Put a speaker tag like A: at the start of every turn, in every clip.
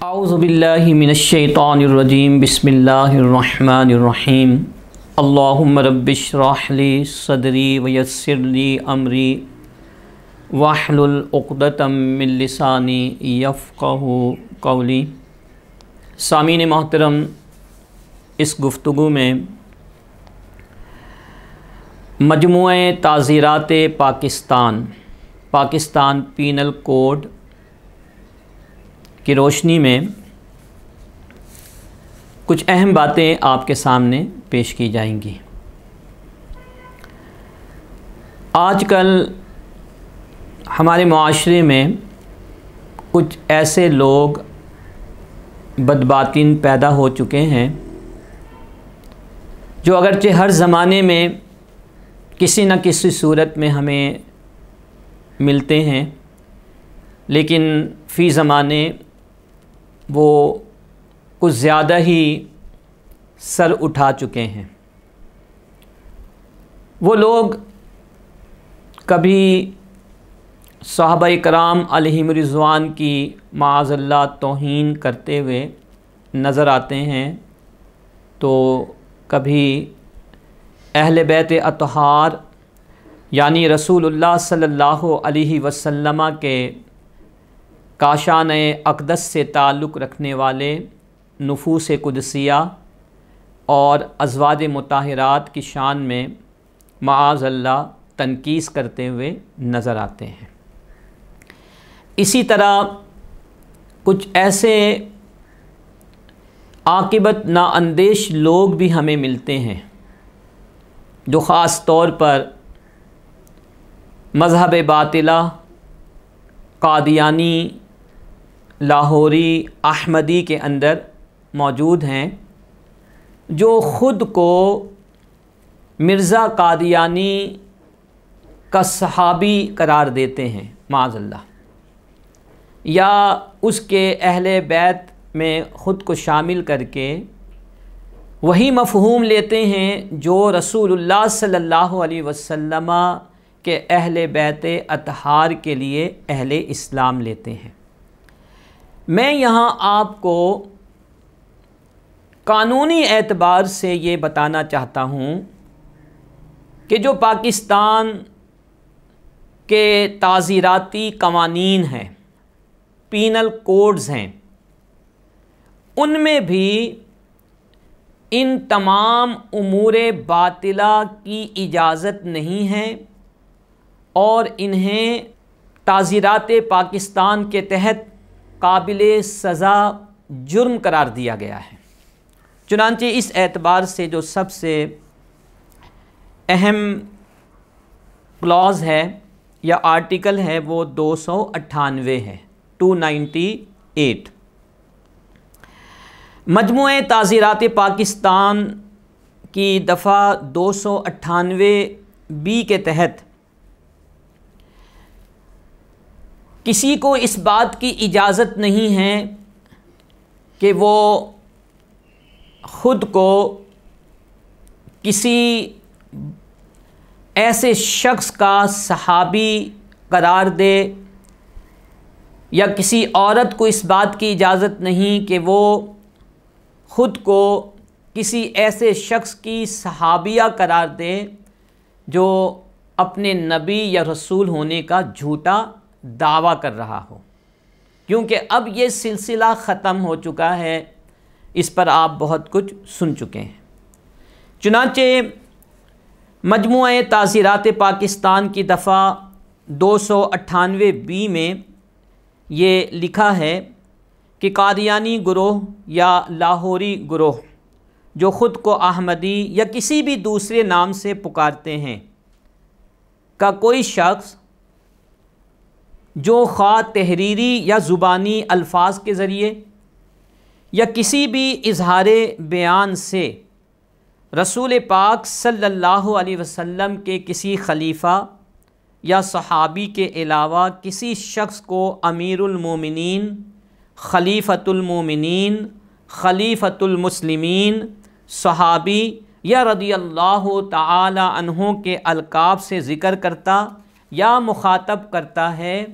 A: اعوذ باللہ من الشیطان الرجیم بسم اللہ الرحمن الرحیم اللہم رب اشرح لی صدری ویسر لی امری واحلل عقدۃ من لسانی یفقہوا قولی۔ سامعین محترم، اس گفتگو میں مجموعہ تعزیرات پاکستان پینل کوڈ کی روشنی میں کچھ اہم باتیں آپ کے سامنے پیش کی جائیں گی۔ آج کل ہمارے معاشرے میں کچھ ایسے لوگ بدباطن پیدا ہو چکے ہیں جو اگرچہ ہر زمانے میں کسی نہ کسی صورت میں ہمیں ملتے ہیں، لیکن فی زمانے وہ کچھ زیادہ ہی سر اٹھا چکے ہیں۔ وہ لوگ کبھی صحابہ کرام علیہم رضوان کی معاذ اللہ توہین کرتے ہوئے نظر آتے ہیں، تو کبھی اہل بیت اطہار یعنی رسول اللہ صلی اللہ علیہ وسلم کے کاشان اقدس سے تعلق رکھنے والے نفوس قدسیہ اور ازواج مطہرات کی شان میں معاذ اللہ تنقیص کرتے ہوئے نظر آتے ہیں۔ اسی طرح کچھ ایسے عاقبت نااندیش لوگ بھی ہمیں ملتے ہیں جو خاص طور پر مذہب باطلہ، قادیانی، لاہوری، احمدی کے اندر موجود ہیں، جو خود کو مرزا قادیانی کا صحابی قرار دیتے ہیں معاذ اللہ، یا اس کے اہل بیت میں خود کو شامل کر کے وہی مفہوم لیتے ہیں جو رسول اللہ صلی اللہ علیہ وسلم کہ اہل بیت اطہار کے لیے اہل اسلام لیتے ہیں۔ میں یہاں آپ کو قانونی اعتبار سے یہ بتانا چاہتا ہوں کہ جو پاکستان کے تعزیراتی قوانین ہیں، پینل کوڈز ہیں، ان میں بھی ان تمام امور باطلہ کی اجازت نہیں ہے، اور انہیں تعزیرات پاکستان کے تحت قابل سزا جرم قرار دیا گیا ہے۔ چنانچہ اس اعتبار سے جو سب سے اہم کلاز ہے یا آرٹیکل ہے وہ 298 ہے، 298۔ مجموعہ تعزیرات پاکستان کی دفعہ 298B کے تحت کسی کو اس بات کی اجازت نہیں ہے کہ وہ خود کو کسی ایسے شخص کا صحابی قرار دے، یا کسی عورت کو اس بات کی اجازت نہیں کہ وہ خود کو کسی ایسے شخص کی صحابیہ قرار دے جو اپنے نبی یا رسول ہونے کا جھوٹا دعویٰ کر رہا ہو، کیونکہ اب یہ سلسلہ ختم ہو چکا ہے، اس پر آپ بہت کچھ سن چکے ہیں۔ چنانچہ مجموعہ تعزیرات پاکستان کی دفعہ 298B میں یہ لکھا ہے کہ قادیانی گروہ یا لاہوری گروہ جو خود کو احمدی یا کسی بھی دوسرے نام سے پکارتے ہیں کا کوئی شخص جو خواہ تحریری یا زبانی الفاظ کے ذریعے یا کسی بھی اظہار بیان سے رسول پاک صلی اللہ علیہ وسلم کے کسی خلیفہ یا صحابی کے علاوہ کسی شخص کو امیر المومنین، خلیفۃ المومنین، خلیفۃ المسلمین، صحابی یا رضی اللہ تعالی عنہ کے القاب سے ذکر کرتا یا مخاطب کرتا ہے،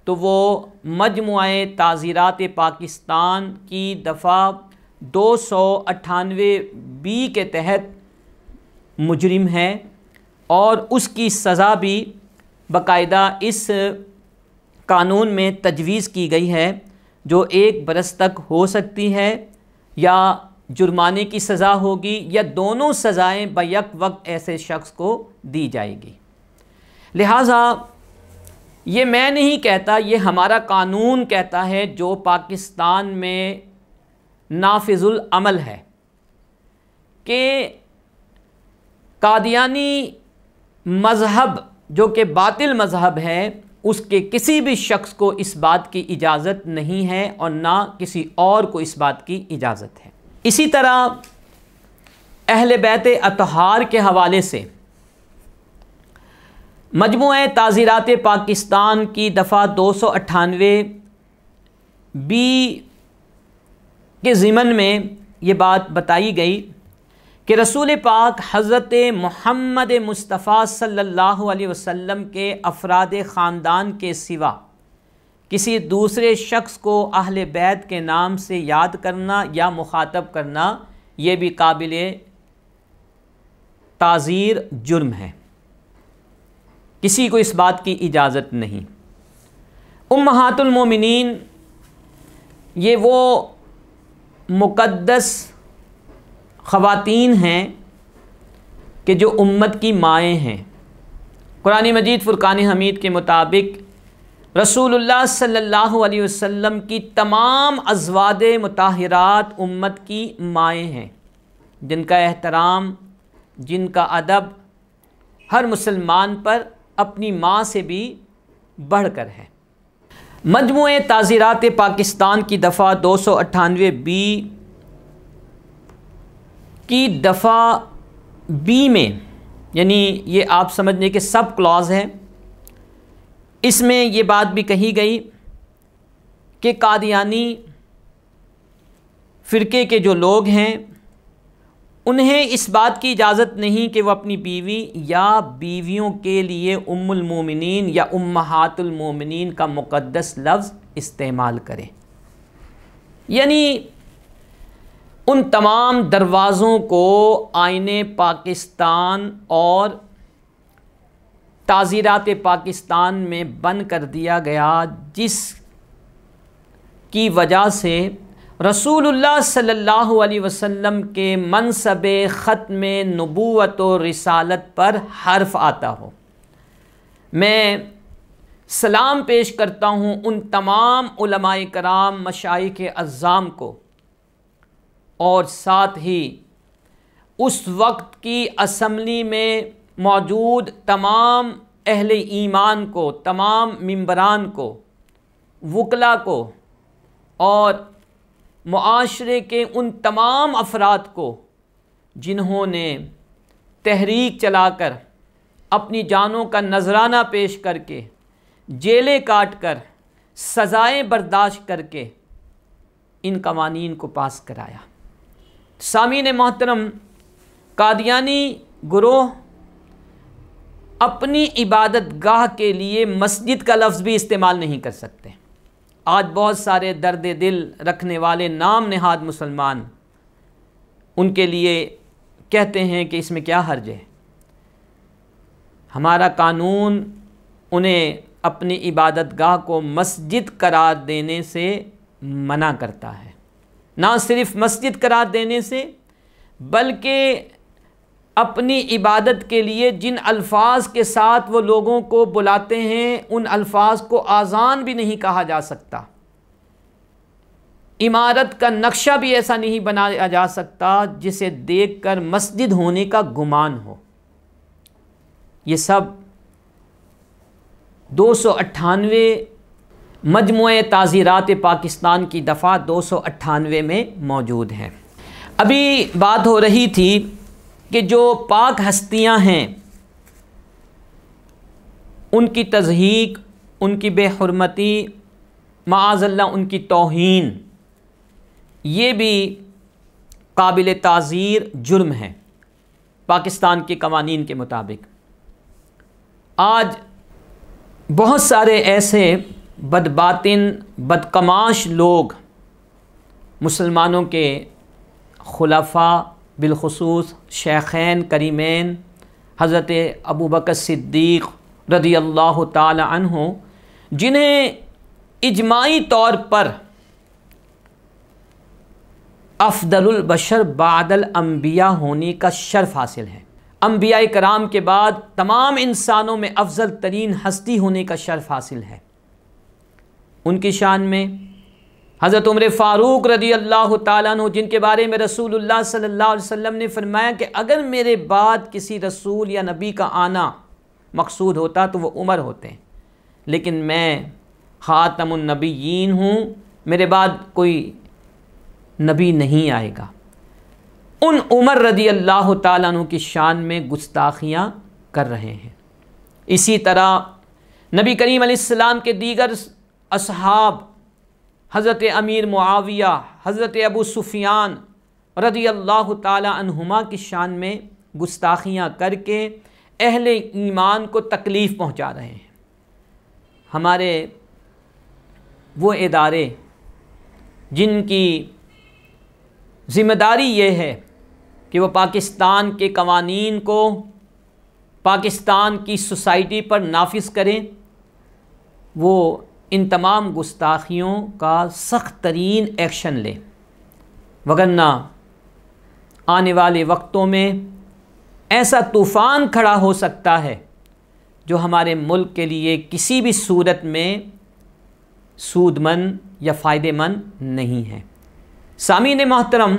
A: تو وہ مجموعہ تعزیرات پاکستان کی دفعہ 298B کے تحت مجرم ہے، اور اس کی سزا بھی باقاعدہ اس قانون میں تجویز کی گئی ہے، جو 1 برس تک ہو سکتی ہے، یا جرمانے کی سزا ہوگی، یا دونوں سزائیں بیک وقت ایسے شخص کو دی جائے گی۔ لہٰذا یہ میں نہیں کہتا، یہ ہمارا قانون کہتا ہے جو پاکستان میں نافذ العمل ہے، کہ قادیانی مذہب جو کہ باطل مذہب ہے، اس کے کسی بھی شخص کو اس بات کی اجازت نہیں ہے، اور نہ کسی اور کو اس بات کی اجازت ہے۔ اسی طرح اہل بیت اطہار کے حوالے سے مجموعہ تعزیرات پاکستان کی دفعہ 298B کے ضمن میں یہ بات بتائی گئی کہ رسول پاک حضرت محمد مصطفیٰ صلی اللہ علیہ وسلم کے افراد خاندان کے سوا کسی دوسرے شخص کو اہل بیت کے نام سے یاد کرنا یا مخاطب کرنا، یہ بھی قابل تعزیر جرم ہے، کسی کو اس بات کی اجازت نہیں۔ امہات المومنین یہ وہ مقدس خواتین ہیں کہ جو امت کی مائیں ہیں۔ قرآن مجید فرقان حمید کے مطابق رسول اللہ صلی اللہ علیہ وسلم کی تمام ازواج مطہرات امت کی مائیں ہیں، جن کا احترام، جن کا ادب ہر مسلمان پر اپنی ماں سے بھی بڑھ کر ہے۔ مجموعہ تعزیرات پاکستان کی دفعہ 298B کی دفعہ B میں، یعنی یہ آپ سمجھنے کے سب کلاز ہے، اس میں یہ بات بھی کہی گئی کہ قادیانی فرقے کے جو لوگ ہیں انہیں اس بات کی اجازت نہیں کہ وہ اپنی بیوی یا بیویوں کے لیے ام المومنین یا امہات المومنین کا مقدس لفظ استعمال کریں، یعنی ان تمام دروازوں کو آئین پاکستان اور تعزیرات پاکستان میں بند کر دیا گیا، جس کی وجہ سے رسول اللہ صلی اللہ علیہ وسلم کے منصب ختم نبوت و رسالت پر حرف آتا ہو۔ میں سلام پیش کرتا ہوں ان تمام علماء کرام، مشائخ اعظام کو، اور ساتھ ہی اس وقت کی اسمبلی میں موجود تمام اہل ایمان کو، تمام ممبران کو، وکلا کو، اور معاشرے کے ان تمام افراد کو جنہوں نے تحریک چلا کر، اپنی جانوں کا نذرانہ پیش کر کے، جیلیں کاٹ کر، سزائیں برداشت کر کے ان قوانین کو پاس کرایا۔ سامعین محترم، قادیانی گروہ اپنی عبادت گاہ کے لیے مسجد کا لفظ بھی استعمال نہیں کر سکتے۔ آج بہت سارے درد دل رکھنے والے نام نہاد مسلمان ان کے لیے کہتے ہیں کہ اس میں کیا حرج ہے۔ ہمارا قانون انہیں اپنی عبادت گاہ کو مسجد قرار دینے سے منع کرتا ہے، نہ صرف مسجد قرار دینے سے، بلکہ اپنی عبادت کے لیے جن الفاظ کے ساتھ وہ لوگوں کو بلاتے ہیں ان الفاظ کو آذان بھی نہیں کہا جا سکتا۔ عمارت کا نقشہ بھی ایسا نہیں بنایا جا سکتا جسے دیکھ کر مسجد ہونے کا گمان ہو۔ یہ سب 298 مجموعہ تعزیرات پاکستان کی دفعہ 298 میں موجود ہیں۔ ابھی بات ہو رہی تھی کہ جو پاک ہستیاں ہیں ان کی تضحیک، ان کی بے حرمتی، معاذ اللہ ان کی توہین، یہ بھی قابل تعزیر جرم ہے پاکستان کے قوانین کے مطابق۔ آج بہت سارے ایسے بدباطن بدقماش لوگ مسلمانوں کے خلفاء بالخصوص شیخین کریمین حضرت ابوبکر صدیق رضی اللہ تعالی عنہ، جنہیں اجماعی طور پر افضل البشر بعد الانبیاء ہونے کا شرف حاصل ہے، انبیاء کرام کے بعد تمام انسانوں میں افضل ترین ہستی ہونے کا شرف حاصل ہے، ان کی شان میں حضرت عمر فاروق رضی اللہ تعالیٰ عنہ، جن کے بارے میں رسول اللہ صلی اللہ علیہ وسلم نے فرمایا کہ اگر میرے بعد کسی رسول یا نبی کا آنا مقصود ہوتا تو وہ عمر ہوتے ہیں، لیکن میں خاتم النبیین ہوں، میرے بعد کوئی نبی نہیں آئے گا۔ ان عمر رضی اللہ تعالیٰ عنہ کی شان میں گستاخیاں کر رہے ہیں۔ اسی طرح نبی کریم علیہ السلام کے دیگر اصحاب حضرت امیر معاویہ، حضرت ابو سفیان رضی اللہ تعالی عنہما کی شان میں گستاخیاں کر کے اہل ایمان کو تکلیف پہنچا رہے ہیں۔ ہمارے وہ ادارے جن کی ذمہ داری یہ ہے کہ وہ پاکستان کے قوانین کو پاکستان کی سوسائٹی پر نافذ کریں، وہ ان تمام گستاخیوں کا سخت ترین ایکشن لے، وگرنہ آنے والے وقتوں میں ایسا طوفان کھڑا ہو سکتا ہے جو ہمارے ملک کے لیے کسی بھی صورت میں سود مند یا فائدہ مند نہیں ہے۔ سامعین محترم،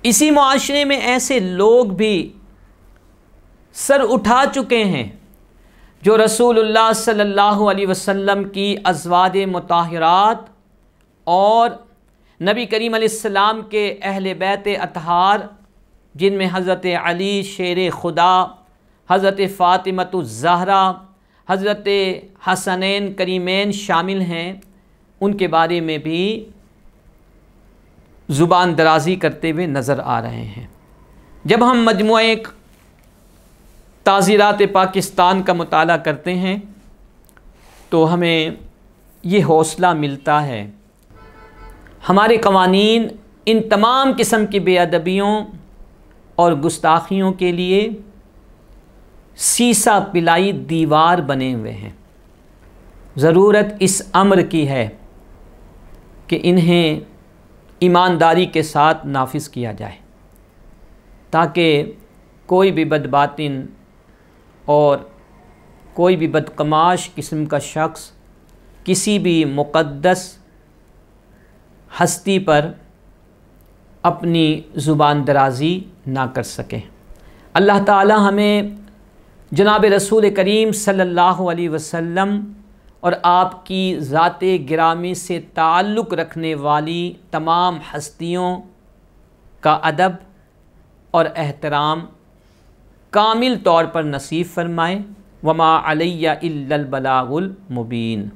A: اسی معاشرے میں ایسے لوگ بھی سر اٹھا چکے ہیں جو رسول اللہ صلی اللہ علیہ وسلم کی ازواج مطہرات اور نبی کریم علیہ السلام کے اہل بیت اطہار، جن میں حضرت علی شیر خدا، حضرت فاطمۃ الزہرا، حضرت حسنین کریمین شامل ہیں، ان کے بارے میں بھی زبان درازی کرتے ہوئے نظر آ رہے ہیں۔ جب ہم مجموعہ تعزیرات پاکستان کا مطالعہ کرتے ہیں تو ہمیں یہ حوصلہ ملتا ہے، ہمارے قوانین ان تمام قسم کی بے ادبیوں اور گستاخیوں کے لیے سیسا پلائی دیوار بنے ہوئے ہیں۔ ضرورت اس امر کی ہے کہ انہیں ایمانداری کے ساتھ نافذ کیا جائے، تاکہ کوئی بھی بدباطن اور کوئی بھی بدقماش قسم کا شخص کسی بھی مقدس ہستی پر اپنی زبان درازی نہ کر سکے۔ اللہ تعالی ہمیں جناب رسول کریم صلی اللہ علیہ وسلم اور آپ کی ذات گرامی سے تعلق رکھنے والی تمام ہستیوں کا ادب اور احترام کامل طور پر نصیب فرمائے۔ وما علیہ الا البلاغ المبین۔